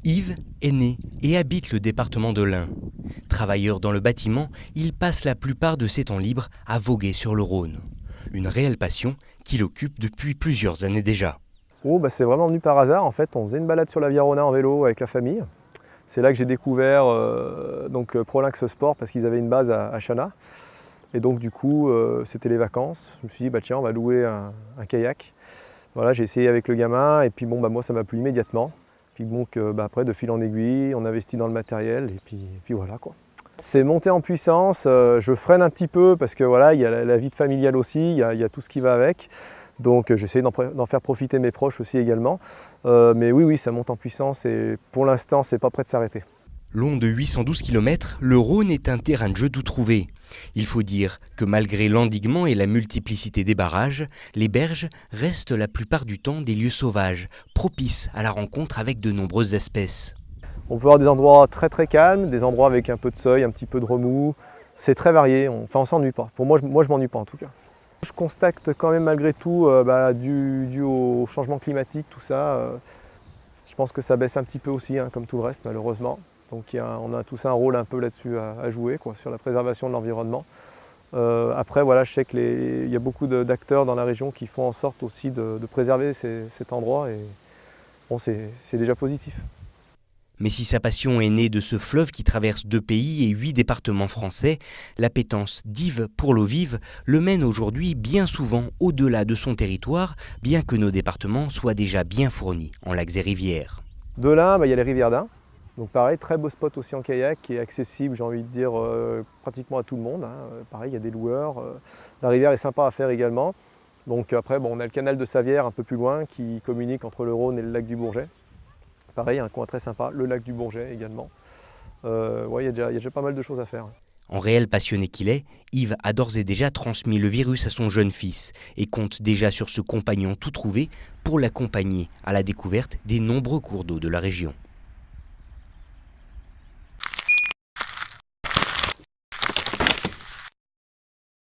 Yves est né et habite le département de l'Ain. Travailleur dans le bâtiment, il passe la plupart de ses temps libres à voguer sur le Rhône. Une réelle passion qui l'occupe depuis plusieurs années déjà. C'est vraiment venu par hasard. En fait, on faisait une balade sur la Via Rhôna en vélo avec la famille. C'est là que j'ai découvert Prolinx Sport parce qu'ils avaient une base à Chana. Et donc du coup, c'était les vacances. Je me suis dit, tiens, on va louer un kayak. Voilà, j'ai essayé avec le gamin et puis moi ça m'a plu immédiatement. Puis donc après, de fil en aiguille, on investit dans le matériel et puis voilà quoi. C'est monté en puissance, je freine un petit peu parce que voilà, il y a la vie familiale aussi, il y a tout ce qui va avec. Donc j'essaie d'en faire profiter mes proches aussi également. Mais oui, ça monte en puissance et pour l'instant, c'est pas prêt de s'arrêter. Long de 812 km, le Rhône est un terrain de jeu tout trouvé. Il faut dire que malgré l'endiguement et la multiplicité des barrages, les berges restent la plupart du temps des lieux sauvages, propices à la rencontre avec de nombreuses espèces. On peut avoir des endroits très très calmes, des endroits avec un peu de seuil, un petit peu de remous. C'est très varié, on s'ennuie pas. Pour moi, je m'ennuie pas en tout cas. Je constate quand même malgré tout, dû au changement climatique, tout ça, je pense que ça baisse un petit peu aussi, comme tout le reste malheureusement. Donc on a tous un rôle un peu là-dessus à jouer, sur la préservation de l'environnement. Après, voilà, je sais qu'il y a beaucoup d'acteurs dans la région qui font en sorte aussi de préserver cet endroit et bon, c'est déjà positif. Mais si sa passion est née de ce fleuve qui traverse 2 pays et 8 départements français, l'appétence d'Yves pour l'eau vive le mène aujourd'hui bien souvent au-delà de son territoire, bien que nos départements soient déjà bien fournis en lacs et rivières. De là, il y a les rivières d'Ain. Donc pareil, très beau spot aussi en kayak, qui est accessible, j'ai envie de dire, pratiquement à tout le monde. Pareil, il y a des loueurs. La rivière est sympa à faire également. Donc après, on a le canal de Savière un peu plus loin qui communique entre le Rhône et le lac du Bourget. Pareil, un coin très sympa, le lac du Bourget également. Il y a déjà pas mal de choses à faire. En réel passionné qu'il est, Yves a d'ores et déjà transmis le virus à son jeune fils et compte déjà sur ce compagnon tout trouvé pour l'accompagner à la découverte des nombreux cours d'eau de la région.